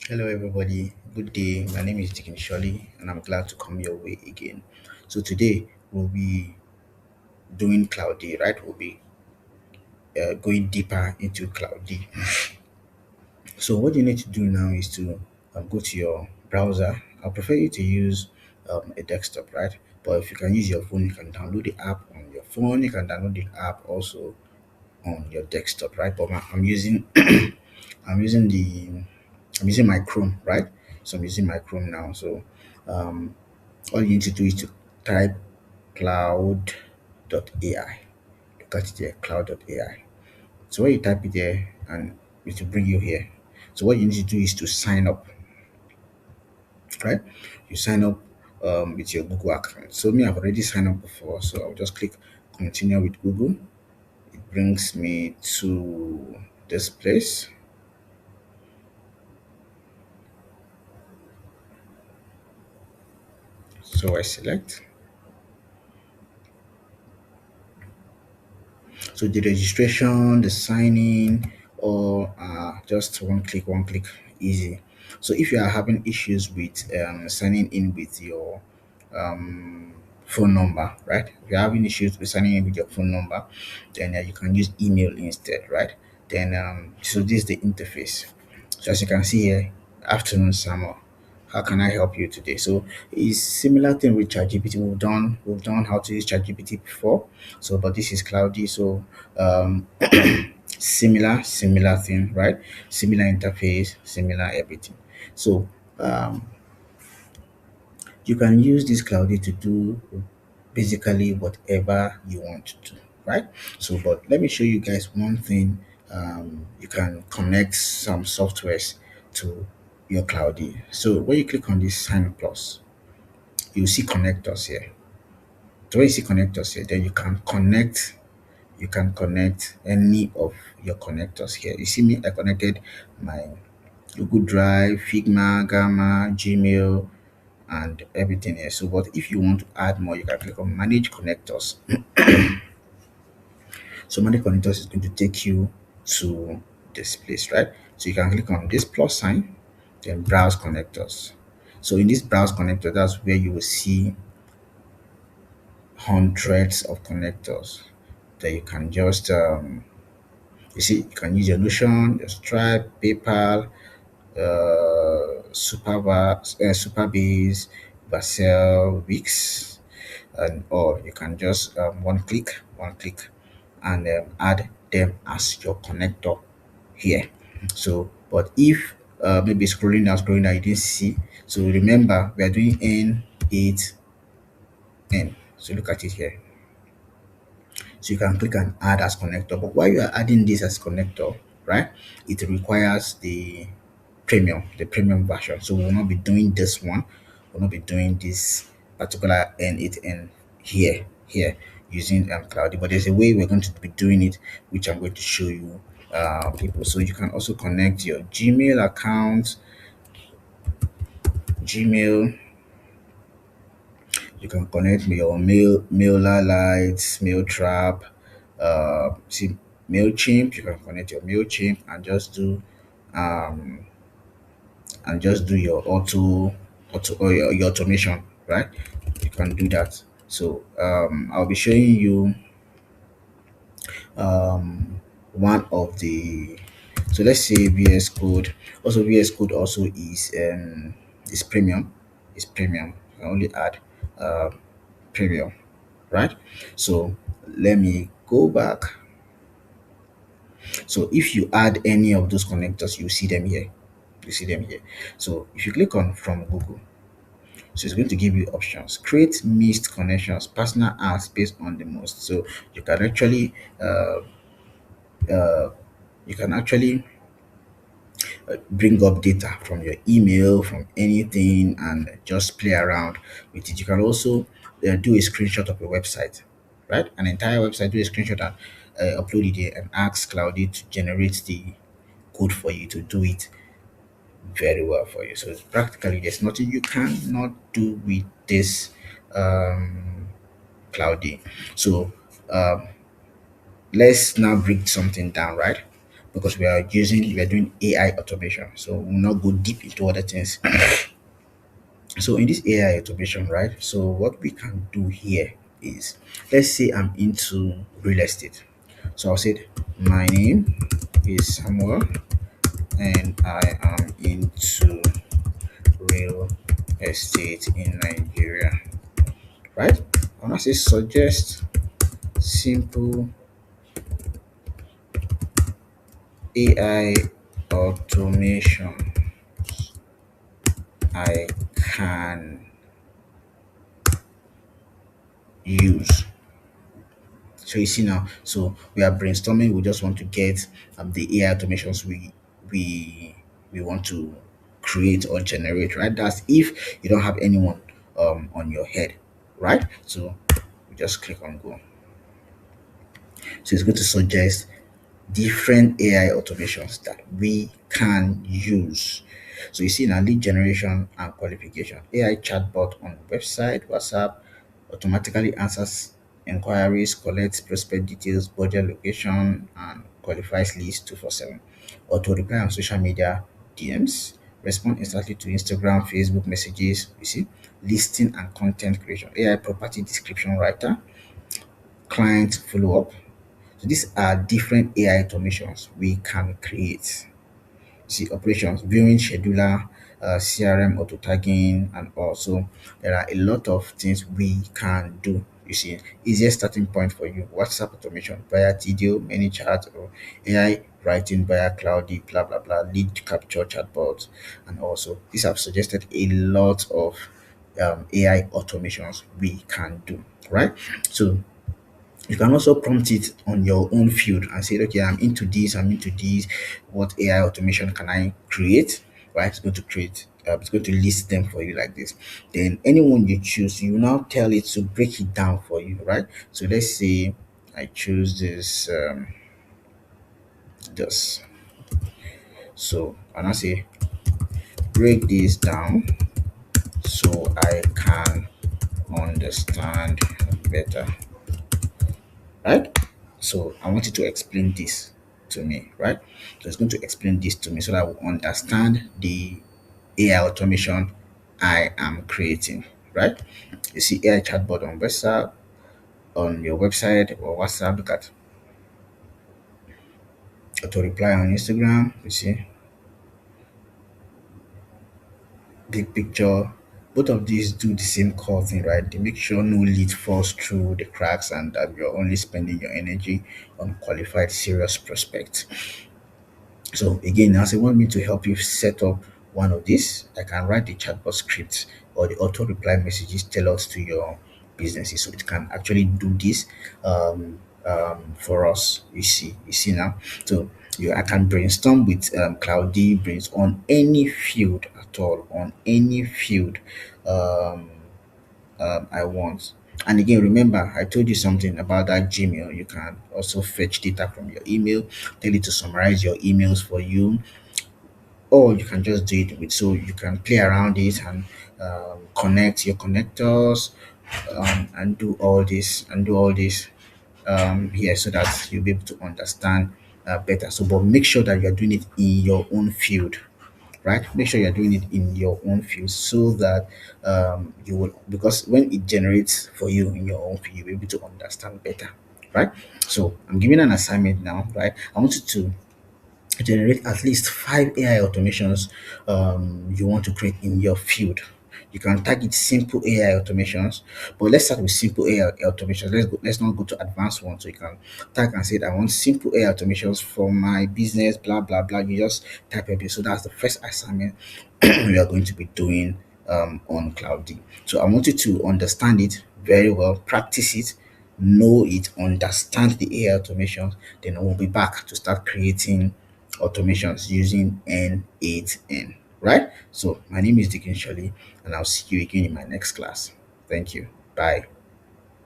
Hello, everybody. Good day. My name is Dikin Shirley, and I'm glad to come your way again. So today we'll be doing Cloud D, right? We'll be going deeper into Cloud D. So what you need to do now is to go to your browser. I prefer you to use a desktop, right? But if you can use your phone, you can download the app on your phone. You can download the app also on your desktop, right? But I'm using I'm using the I'm using my Chrome, right? So I'm using my Chrome now. So um, all you need to do is to type cloud.ai. Look at it there, cloud.ai. So when you type it there, and it will bring you here. So what you need to do is to sign up, right? You sign up with your Google account. So me, I've already signed up before, so I'll just click continue with Google. It brings me to this place. So I select. So the registration, the signing, or just one click, easy. So if you are having issues with signing in with your um, phone number, right? If you're having issues with signing in with your phone number, then you can use email instead, right? Then so this is the interface. So as you can see here, afternoon Samuel. How can I help you today? So it's similar thing with ChatGPT. We've done how to use ChatGPT before. So but this is cloudy. So um similar thing, right? Similar interface, similar everything. So um you can use this cloudy to do basically whatever you want to do, right? So but let me show you guys one thing. You can connect some softwares to your cloudy. So when you click on this sign plus, you see connectors here. So when you see connectors here, then you can connect any of your connectors here. You see me, I connected my Google Drive, Figma, Gamma, Gmail, and everything else. So, but if you want to add more, you can click on Manage Connectors. So, Manage Connectors is going to take you to this place, right? So, you can click on this plus sign, then Browse Connectors. So, in this Browse Connector, that's where you will see hundreds of connectors that you can just you see, you can use your Notion, your Stripe, PayPal, Superbase, Vercel, Wix, and or you can just one click, and add them as your connector here. So, but if maybe scrolling down, you didn't see. So remember, we are doing N8N. So look at it here. So you can click and add as connector. But while you are adding this as connector, right, it requires the premium version. So we will not be doing this one. We'll not be doing this particular N8N here using Cloudy. But there's a way we're going to be doing it, which I'm going to show you people. So you can also connect your Gmail account, Gmail. You can connect your mailer lights, mail trap, see Mailchimp. You can connect your Mailchimp um and just do your auto or your automation, right? You can do that. So I'll be showing you one of the so let's say VS Code. Also VS Code also is premium. Is premium. I only add premium, right? So let me go back. So if you add any of those connectors, you see them here. You see them here. So if you click on from Google, so it's going to give you options. Create missed connections, personal ads based on the most. So you can actually uh, you can actually bring up data from your email, from anything, and just play around with it. You can also do a screenshot of your website, right? An entire website, do a screenshot and upload it there and ask Cloudy to generate the code for you to do it very well for you. So practically, there's nothing you cannot do with this Cloudy. So let's now break something down, right? because we are doing AI automation. So we'll not go deep into other things. So in this AI automation, right? So what we can do here is, let's say I'm into real estate. So I'll say my name is Samuel and I am into real estate in Nigeria, right? I want to say suggest simple AI automation I can use. So you see now, so we are brainstorming. We just want to get the AI automations we we want to create or generate, right? That's if you don't have anyone on your head, right? So we just click on go. So it's going to suggest different AI automations that we can use. So you see now, lead generation and qualification. AI chatbot on website, WhatsApp, automatically answers inquiries, collects prospect details, budget, location, and qualifies leads 247. Auto reply on social media DMs, respond instantly to Instagram, Facebook messages. You see, listing and content creation. AI property description writer, client follow up. So these are different AI automations we can create. See, operations, viewing scheduler, CRM auto tagging, and also there are a lot of things we can do. You see, easiest starting point for you: WhatsApp automation via Tidio, ManyChat, or AI writing via Cloudy, blah blah blah, lead capture chatbots, and also these have suggested a lot of AI automations we can do. Right, so you can also prompt it on your own field and say, okay, I'm into this. What AI automation can I create? Right? It's going to create, it's going to list them for you like this. Then anyone you choose, you now tell it to break it down for you, right? So let's say I choose this. So, and I say, break this down so I can understand better, right? So I want you to explain this to me, right? So it's going to explain this to me so that I will understand the AI automation I am creating, right? You see AI chatbot on WhatsApp, on your website or WhatsApp. Look at auto reply on Instagram. You see big picture. Both of these do the same core thing, right? They make sure no lead falls through the cracks and that you're only spending your energy on qualified, serious prospects. So again, as you want me to help you set up one of these, I can write the chatbot script or the auto reply messages tailored to your businesses, so it can actually do this for us. You see now. So I can brainstorm with Cloudy brains on any field at all, on any field. Um, I want. And again, remember, I told you something about that Gmail. You can also fetch data from your email, tell it to summarize your emails for you, or you can just do it with, so you can play around it and connect your connectors and do all this here so that you'll be able to understand better. So, but make sure that you're doing it in your own field, right? Make sure you're doing it in your own field so that you will, because when it generates for you in your own field, you'll be able to understand better, right? So I'm giving an assignment now, right? I want you to generate at least 5 AI automations you want to create in your field. You can target simple AI automations, but let's start with simple AI automations. Let's not go to advanced ones. So you can tag and say, I want simple AI automations for my business, blah blah blah. You just type everything. So that's the first assignment we are going to be doing on Cloudy. So I want you to understand it very well, practice it, know it, understand the AI automations. Then we'll be back to start creating automations using N8N. Right? So my name is Dickin Shirley, and I'll see you again in my next class. Thank you. Bye.